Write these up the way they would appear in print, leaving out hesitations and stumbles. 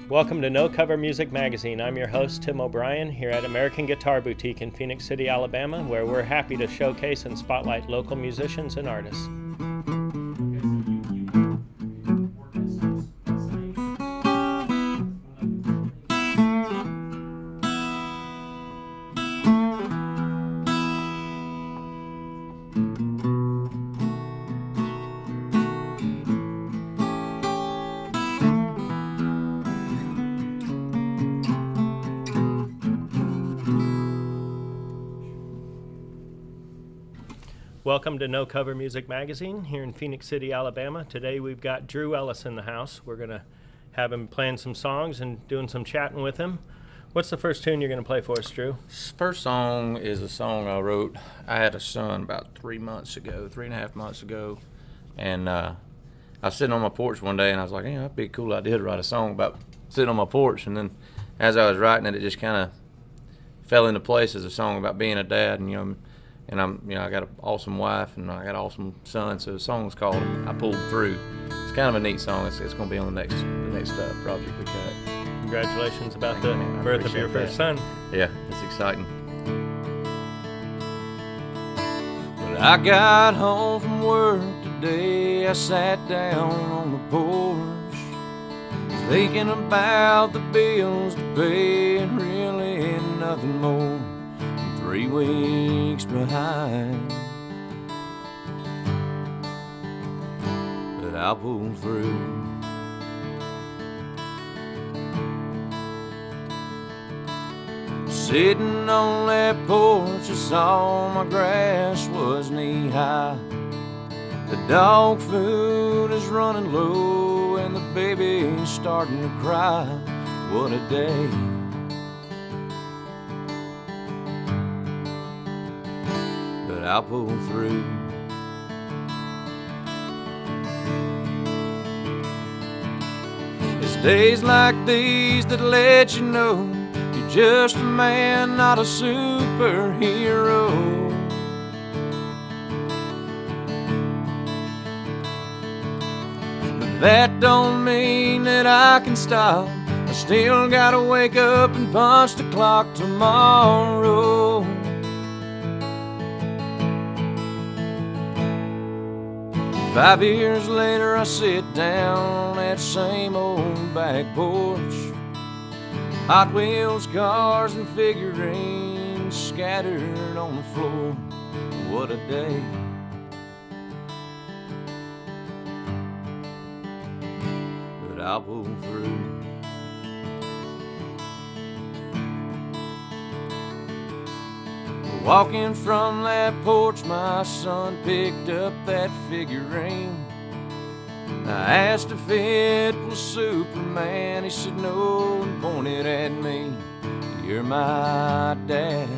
Welcome to No Cover Music Magazine. I'm your host, Tim O Brien, here at American Guitar Boutique in Phoenix City, Alabama, where we're happy to showcase and spotlight local musicians and artists. Welcome to No Cover Music Magazine here in Phoenix City, Alabama. Today we've got Drew Ellis in the house. We're going to have him playing some songs and doing some chatting with him. What's the first tune you're going to play for us, Drew? First song is a song I wrote. I had a son about 3.5 months ago, and I was sitting on my porch one day and I was like, that'd be a cool idea to write a song about sitting on my porch. And then as I was writing it, it just kind of fell into place as a song about being a dad. And I got an awesome wife and I got an awesome son. So the song's called "I Pulled Through." It's kind of a neat song. It's going to be on the next project we cut. Congratulations about the birth of your first son. Yeah, it's exciting. When I got home from work today, I sat down on the porch, thinking about the bills to pay and really nothing more. 3 weeks behind, but I'll pull through. Sitting on that porch, I saw my grass was knee high. The dog food is running low and the baby's starting to cry. What a day. I'll pull through. It's days like these that let you know you're just a man, not a superhero. But that don't mean that I can stop. I still gotta wake up and punch the clock tomorrow. 5 years later, I sit down on that same old back porch. Hot Wheels, cars, and figurines scattered on the floor. What a day. But I'll pull through. Walking from that porch, my son picked up that figurine. I asked if it was Superman. He said no and pointed at me. You're my dad,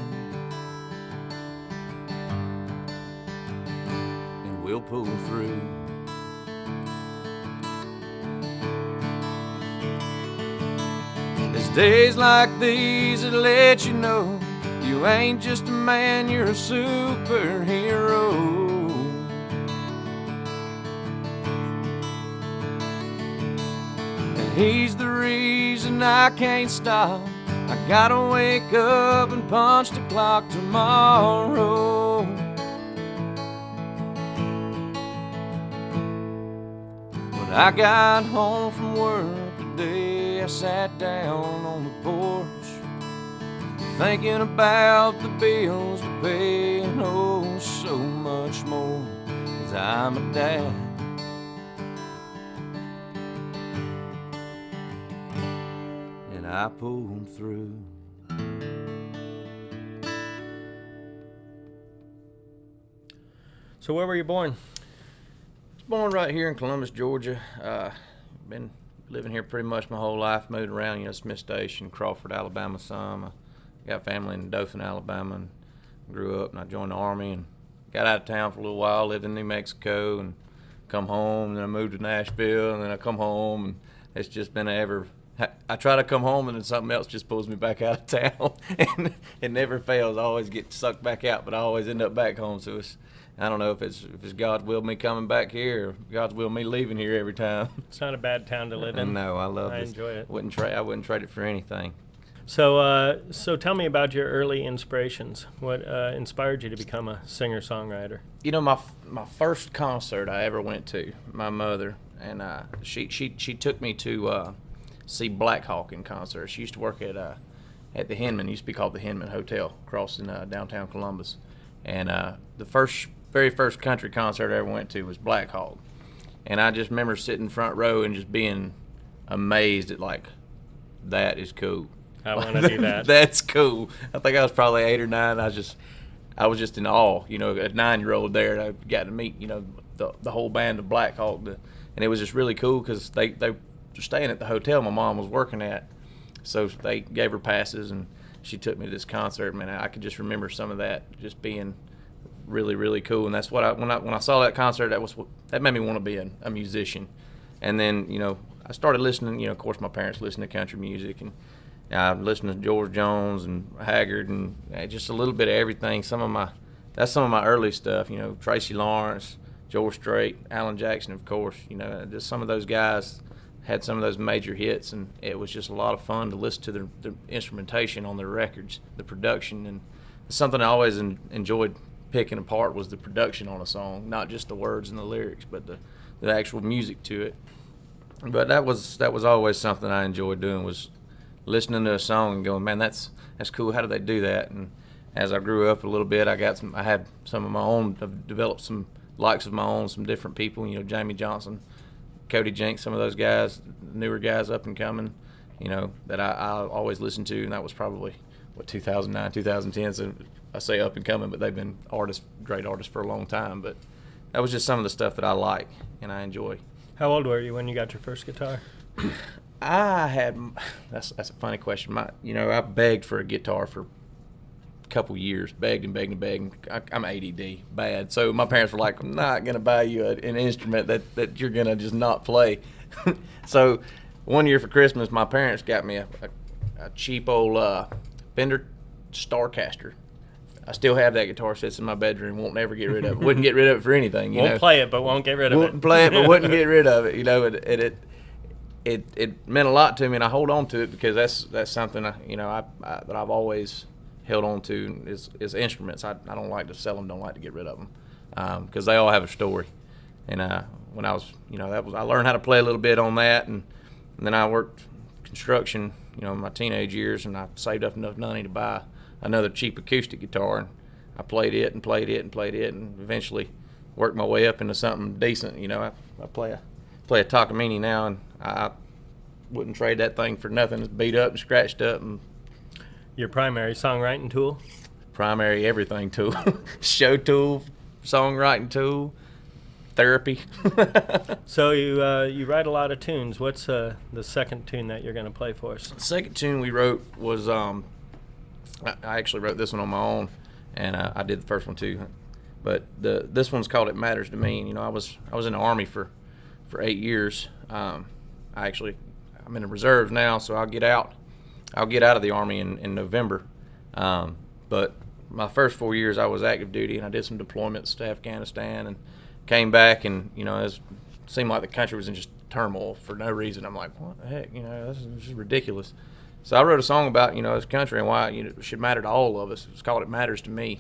and we'll pull through. It's days like these that let you know you ain't just a man, you're a superhero. And he's the reason I can't stop. I gotta wake up and punch the clock tomorrow. When I got home from work today, I sat down on the porch, thinking about the bills to pay and oh, so much more, 'cause I'm a dad. And I pulled through. So where were you born? I was born right here in Columbus, Georgia. Been living here pretty much my whole life, moved around, Smith Station, Crawford, Alabama some. Got family in Dothan, Alabama, and grew up, and I joined the Army and got out of town for a little while, lived in New Mexico, and come home, and then I moved to Nashville, and then I come home, and it's just been I try to come home, and then something else just pulls me back out of town, and it never fails. I always get sucked back out, but I always end up back home, so I don't know if it's God's will me coming back here or God's will me leaving here every time. It's not a bad town to live in. No, I love it. I enjoy it. I wouldn't trade it for anything. So, so tell me about your early inspirations. What inspired you to become a singer-songwriter? You know, my first concert I ever went to, my mother, and she took me to see Black Hawk in concert. She used to work at the Hinman. It used to be called the Hinman Hotel, across in downtown Columbus. And the very first country concert I ever went to was Black Hawk. And I just remember sitting front row and just being amazed at, like, that is cool. I want to do that. That's cool. I think I was probably 8 or 9. I was just in awe, you know, a 9-year-old there. I got to meet, you know, the whole band of Black Hawk, and it was just really cool because they were staying at the hotel my mom was working at, so they gave her passes and she took me to this concert. Man, I could just remember some of that just being really, really cool, and that's what when I saw that concert, that made me want to be a musician. And then, you know, I started listening. You know, of course, my parents listened to country music, and I listened to George Jones and Haggard and just a little bit of everything. That's some of my early stuff. You know, Tracy Lawrence, George Strait, Alan Jackson, of course. You know, just some of those guys had some of those major hits, and it was just a lot of fun to listen to the instrumentation on their records, the production, and something I always enjoyed picking apart was the production on a song, not just the words and the lyrics, but the actual music to it. But that was always something I enjoyed doing, was listening to a song and going, man, that's cool. How do they do that? And as I grew up a little bit, I had some of my own. I've developed some likes of my own, some different people. You know, Jamie Johnson, Cody Jenks, some of those guys, newer guys up and coming. You know, that I always listened to, and that was probably 2009, 2010. So I say up and coming, but they've been great artists for a long time. But that was just some of the stuff that I like and I enjoy. How old were you when you got your first guitar? That's a funny question. You know, I begged for a guitar for a couple years, begged and begged and begged. I'm ADD, bad. So my parents were like, I'm not going to buy you an instrument that you're going to just not play. So one year for Christmas, my parents got me a cheap old Fender Starcaster. I still have that guitar, sits in my bedroom, won't never get rid of it. Wouldn't get rid of it for anything. Won't play it, but won't get rid of it. Wouldn't play it, but wouldn't get rid of it. You know, it meant a lot to me, and I hold on to it because that's something that I've always held on to is instruments. I don't like to sell them, don't like to get rid of them because they all have a story. And when I was, I learned how to play a little bit on that, and then I worked construction, in my teenage years, and I saved up enough money to buy another cheap acoustic guitar, and I played it and played it and played it, and eventually worked my way up into something decent. I play a Takamine now, and I wouldn't trade that thing for nothing. It's beat up and scratched up. And your primary songwriting tool? Primary everything tool. Show tool, songwriting tool, therapy. So you write a lot of tunes. What's the second tune that you're going to play for us? The second tune we wrote was I actually wrote this one on my own, and I did the first one too. But this one's called "It Matters to Me." I was in the Army for 8 years. I'm in the reserves now, so I'll get out of the Army in November. But my first 4 years I was active duty, and I did some deployments to Afghanistan, and came back, and it seemed like the country was in just turmoil for no reason. I'm like, what the heck? This is ridiculous. So I wrote a song about this country and why it should matter to all of us. It's called "It Matters to Me."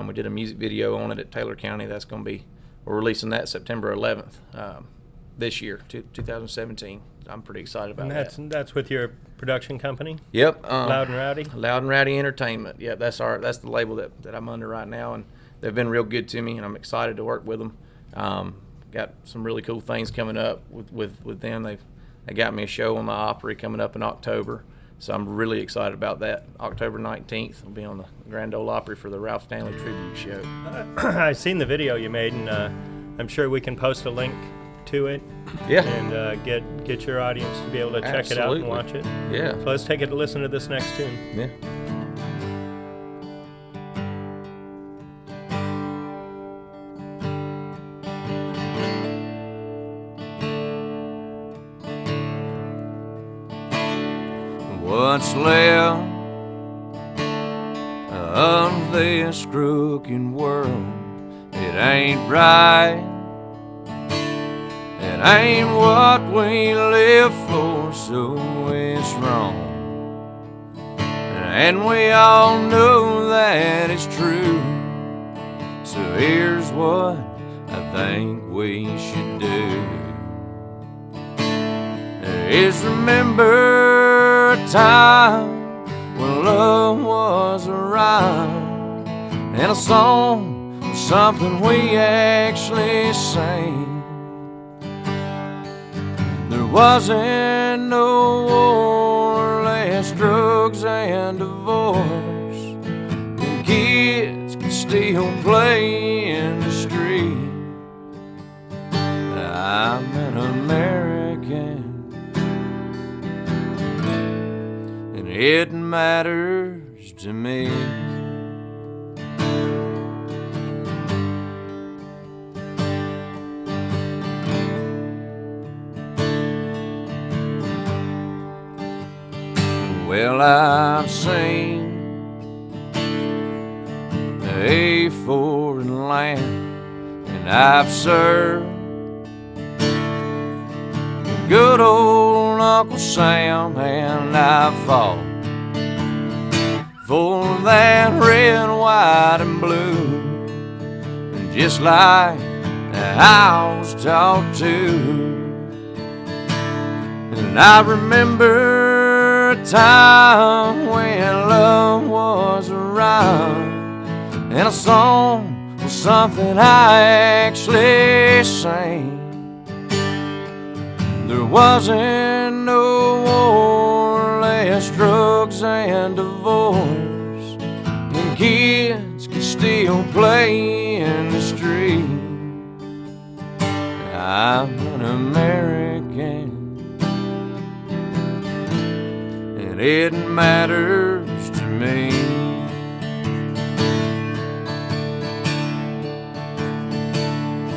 We did a music video on it at Taylor County. We're releasing that September 11th this year, 2017. I'm pretty excited about that. And that's with your production company? Yep. Loud and Rowdy? Loud and Rowdy Entertainment. Yep, that's the label that I'm under right now, and they've been real good to me, and I'm excited to work with them. Got some really cool things coming up with them. They got me a show on the Opry coming up in October. So I'm really excited about that. October 19th, I'll be on the Grand Ole Opry for the Ralph Stanley Tribute Show. I've seen the video you made, and I'm sure we can post a link to it. Yeah. And get your audience to be able to check it out and watch it. Yeah. So let's take it to listen to this next tune. Yeah. What's left of this crooked world It ain't right. It ain't what we live for, so it's wrong. And we all know that it's true. So here's what I think we should do. Remember a time when love was around, and a song was something we actually sang. There wasn't no war, less drugs and divorce, and kids could still play in the street. I'm an American, and it matters to me. Well, I've seen a foreign land, and I've served good old Uncle Sam, and I've fought for that red, white, and blue, and just like I was taught to. And I remember a time when love was around, and a song was something I actually sang. There wasn't no war, less drugs and divorce, and kids could still play in the street. I'm an American, and it matters to me.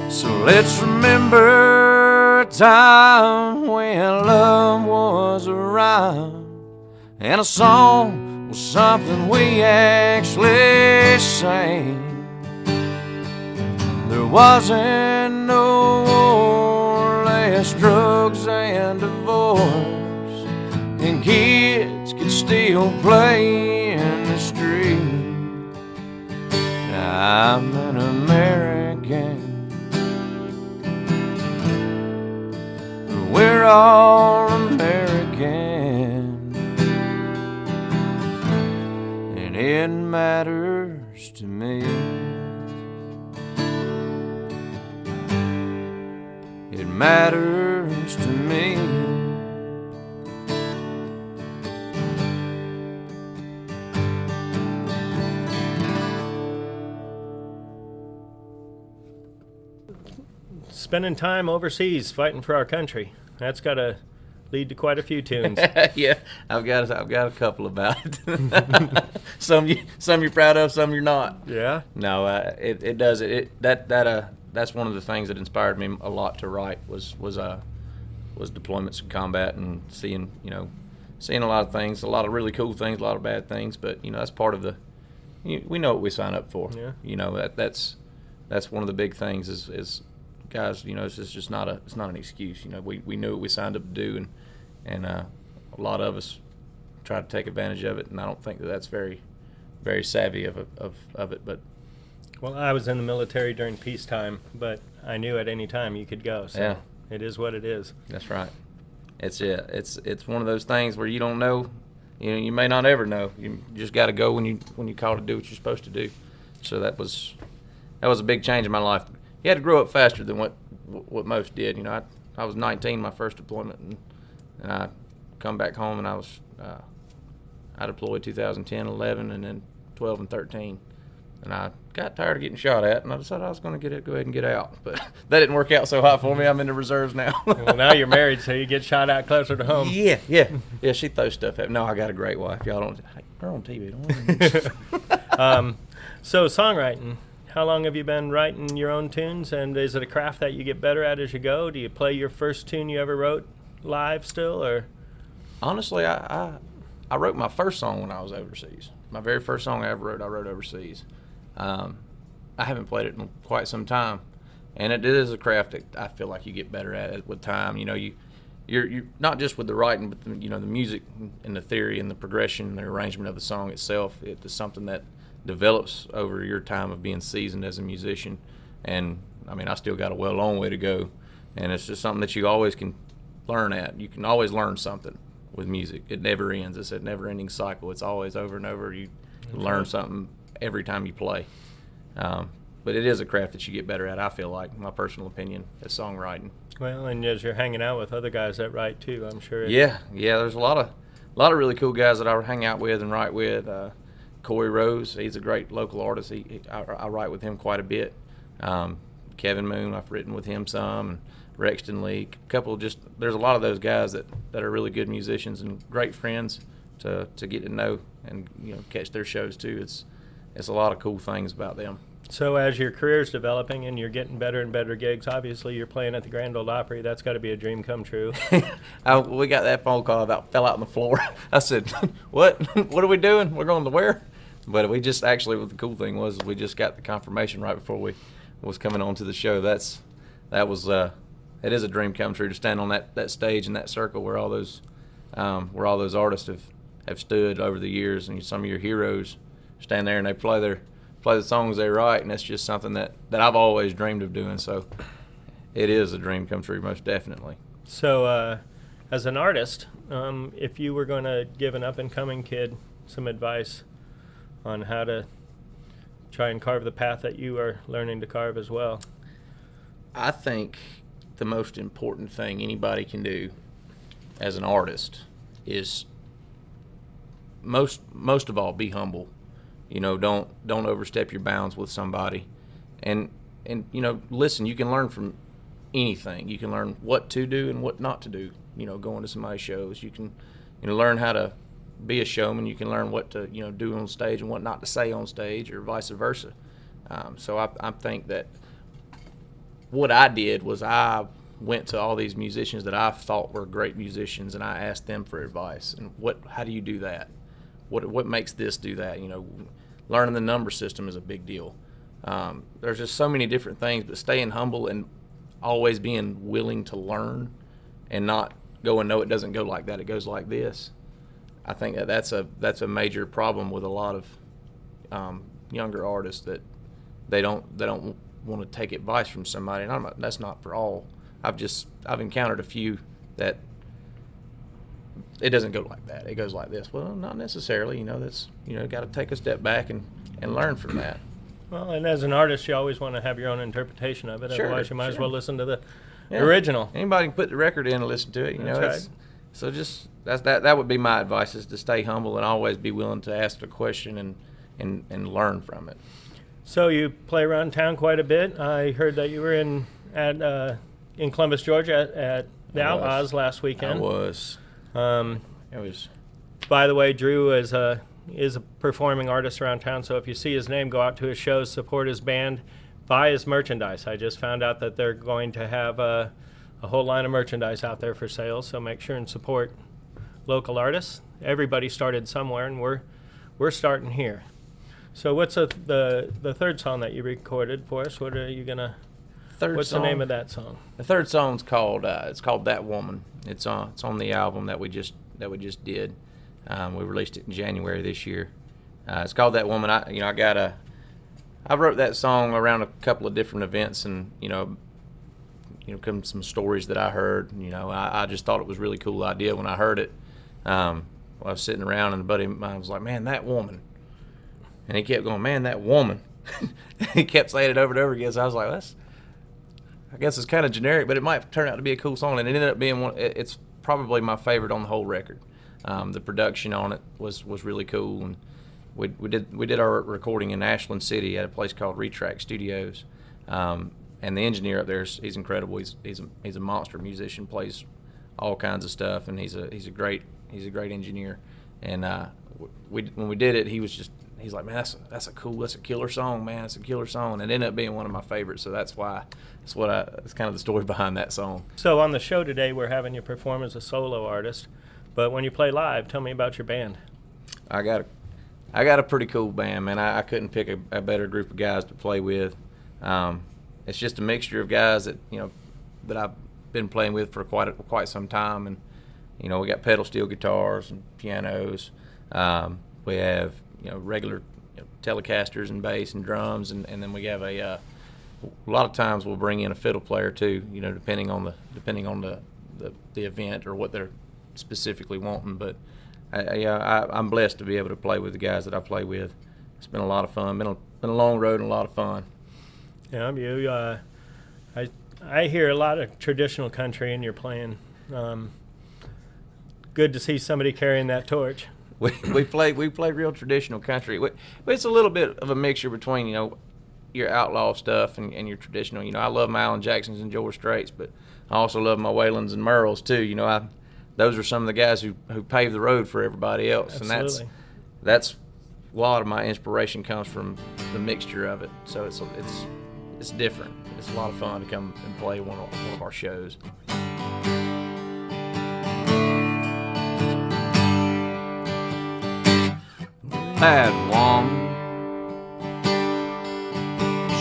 So let's remember a time when love was around, and a song was something we actually sang. There wasn't no war, less drugs and divorce, and kids could still play in the street. I'm an American, we're all American, and it matters to me. It matters to me. Spending time overseas fighting for our country. That's got to lead to quite a few tunes. Yeah, I've got a couple about it. Some you're proud of, some you're not. Yeah. No, it does that's one of the things that inspired me a lot to write was deployments and combat, and seeing a lot of things, a lot of really cool things, a lot of bad things, but that's part of the we know what we sign up for. Yeah. That's one of the big things is guys, it's just not an excuse. We knew what we signed up to do, and a lot of us try to take advantage of it, and I don't think that's very, very savvy of it. But well, I was in the military during peacetime, but I knew at any time you could go. So yeah, it is what it is. That's right. It's one of those things where you don't know. You may not ever know. You just got to go when you call to do what you're supposed to do. So that was a big change in my life. You had to grow up faster than what most did. I was 19 my first deployment, and I come back home, and I deployed 2010, 11, and then 12 and 13. And I got tired of getting shot at, and I decided I was going to go ahead and get out. But that didn't work out so hot for me. I'm in the reserves now. Well, now you're married, so you get shot at closer to home. Yeah. She throws stuff at me. No, I got a great wife. Y'all don't. Her on TV. Don't So songwriting. How long have you been writing your own tunes, and is it a craft that you get better at as you go? Do you play your first tune you ever wrote live still, or? Honestly, I wrote my first song when I was overseas. My very first song I ever wrote, I wrote overseas. I haven't played it in quite some time, and it is a craft that I feel like you get better at it with time. You're not just with the writing, but the music and the theory and the progression and the arrangement of the song itself. It is something that develops over your time of being seasoned as a musician. And I mean, I still got a long way to go, and it's just something that you always can learn at. You can always learn something with music. It never ends. It's a never-ending cycle. It's always over and over. You learn something every time you play. But it is a craft that you get better at, I feel like, my personal opinion, is songwriting. Well, and as you're hanging out with other guys that write too, I'm sure. Yeah. There's a lot of really cool guys that I hang out with and write with. Corey Rose, he's a great local artist. I write with him quite a bit. Kevin Moon, I've written with him some, and Rexton Lee. There's a lot of those guys that are really good musicians and great friends to get to know and catch their shows too. It's a lot of cool things about them. So as your career's developing and you're getting better and better gigs, obviously you're playing at the Grand Ole Opry. That's got to be a dream come true. We got that phone call, about fell out on the floor. I said, what? What are we doing? We're going to where? But we just actually, what the cool thing was, we just got the confirmation right before we was coming on to the show. It is a dream come true to stand on that stage in that circle where all those artists have stood over the years, and some of your heroes stand there and they play the songs they write, and that's just something that I've always dreamed of doing. So it is a dream come true, most definitely. So as an artist, if you were going to give an up-and-coming kid some advice on how to try and carve the path that you are learning to carve as well? I think the most important thing anybody can do as an artist is most of all, be humble. Don't overstep your bounds with somebody, and listen. You can learn from anything. You can learn what to do and what not to do. Going to somebody's shows, you can learn how to be a showman. You can learn what to do on stage and what not to say on stage, or vice versa. So I think that what I did was I went to all these musicians that I thought were great musicians, and I asked them for advice. And how do you do that? What makes this do that? Learning the number system is a big deal. There's just so many different things, but staying humble and always being willing to learn and not going, no, it doesn't go like that, it goes like this. I think that's a major problem with a lot of younger artists, that they don't want to take advice from somebody. And that's not for all. I've encountered a few that it doesn't go like that. It goes like this. Well, not necessarily. That's got to take a step back and learn from that. Well, and as an artist, you always want to have your own interpretation of it. Sure, otherwise, you might as well listen to the original. Anybody can put the record in and listen to it. That's right. So just that would be my advice, is to stay humble and always be willing to ask a question and learn from it. So you play around town quite a bit. I heard that you were in Columbus, Georgia at the Outlaws last weekend. I was. It was. By the way, Drew is a performing artist around town, so if you see his name, go out to his shows, support his band, buy his merchandise. I just found out that they're going to have a whole line of merchandise out there for sale, so make sure and support local artists. Everybody started somewhere, and we're starting here. So what's the third song that you recorded for us? What are you gonna? What's the name of that song? The third song's called That Woman. It's on the album that we just did. We released it in January this year. It's called That Woman. I wrote that song around a couple of different events, and come some stories that I heard. I just thought it was a really cool idea when I heard it. I was sitting around, and a buddy of mine was like, "Man, that woman," and he kept going, "Man, that woman." He kept saying it over and over again. So I was like, I guess it's kind of generic, but it might turn out to be a cool song, and it ended up being one. It's probably my favorite on the whole record. The production on it was really cool, and we did our recording in Ashland City at a place called Retract Studios, and the engineer up there, he's incredible. He's a monster musician, plays all kinds of stuff, and he's a great engineer. And when we did it, he's like, "Man, that's a killer song, man. It's a killer song," and it ended up being one of my favorites. So that's kind of the story behind that song. So on the show today, we're having you perform as a solo artist, but when you play live, tell me about your band. I got I got a pretty cool band, man. I couldn't pick a better group of guys to play with. It's just a mixture of guys that that I've been playing with for quite some time, and we got pedal steel guitars and pianos. We have regular Telecasters and bass and drums, and then we have a lot of times we'll bring in a fiddle player too. Depending on the event or what they're specifically wanting. But I'm blessed to be able to play with the guys that I play with. It's been a lot of fun. Been a long road and a lot of fun. Yeah, I hear a lot of traditional country in your playing. Good to see somebody carrying that torch. We play real traditional country. It's a little bit of a mixture between your outlaw stuff and your traditional. I love my Alan Jacksons and George Straits, but I also love my Whalens and Merles too. Those are some of the guys who paved the road for everybody else. Absolutely. And that's a lot of my inspiration comes from the mixture of it. So it's different. It's a lot of fun to come and play one of our shows. That woman,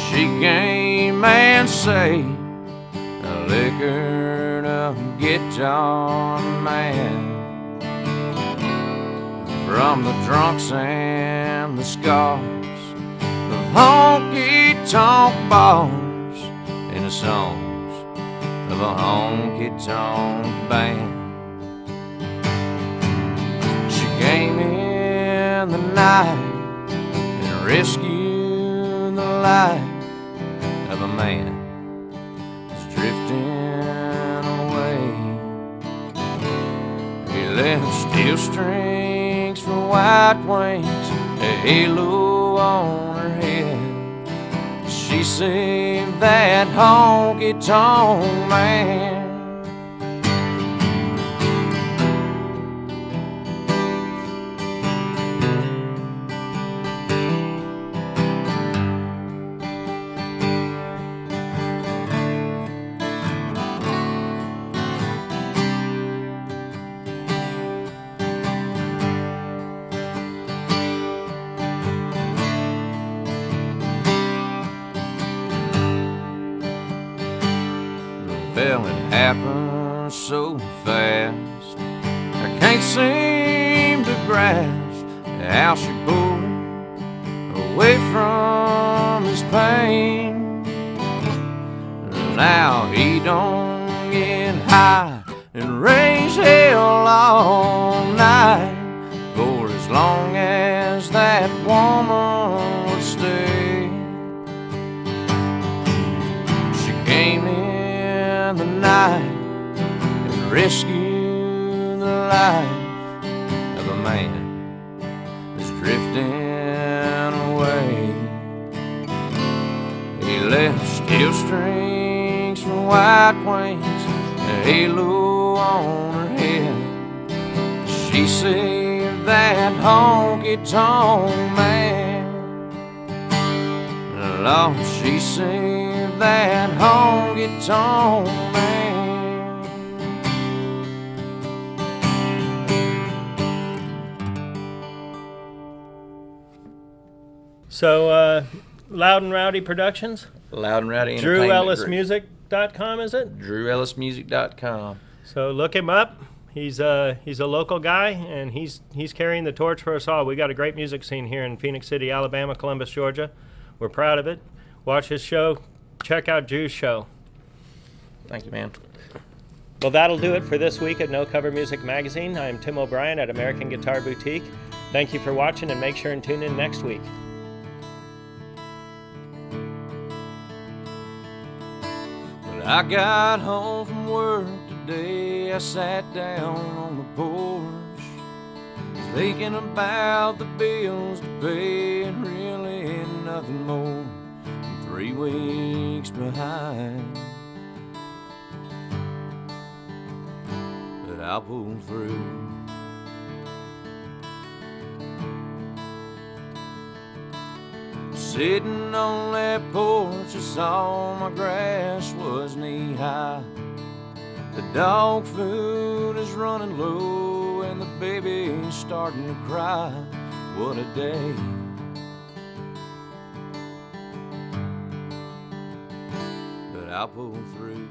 she came and saved a liquored up guitar man from the drunks and the scars, the honky-tonk bars, and the songs of a honky-tonk band. She came in the night and rescued the life of a man who's drifting away. He left steel strings for white wings, a halo on her head. She saved that honky-tonk man. Well, it happened so fast, I can't seem to grasp how she pulled him away from his pain. Now he don't get high and raise hell all night for as long as that woman would stay. She came in the night and rescued the life of a man that's drifting away. He left steel strings for white wings, a halo on her head. She saved that honky-tonk man. Lord, she saved that honky-tonk man. So, Loud and Rowdy Productions? Loud and Rowdy Entertainment Group. DrewEllisMusic.com, is it? DrewEllisMusic.com. So look him up. He's a local guy, and he's carrying the torch for us all. We got a great music scene here in Phoenix City, Alabama, Columbus, Georgia. We're proud of it. Watch his show. Check out Drew's show. Thank you, man. Well, that'll do it for this week at No Cover Music Magazine. I'm Tim O Brien at American Guitar Boutique. Thank you for watching, and make sure and tune in next week. When I got home from work today, I sat down on the porch, thinking about the bills to pay and really nothing more than 3 weeks behind. But I'll pull through. Sitting on that porch, I saw my grass was knee-high. The dog food is running low and the baby's starting to cry. What a day. But I'll pull through.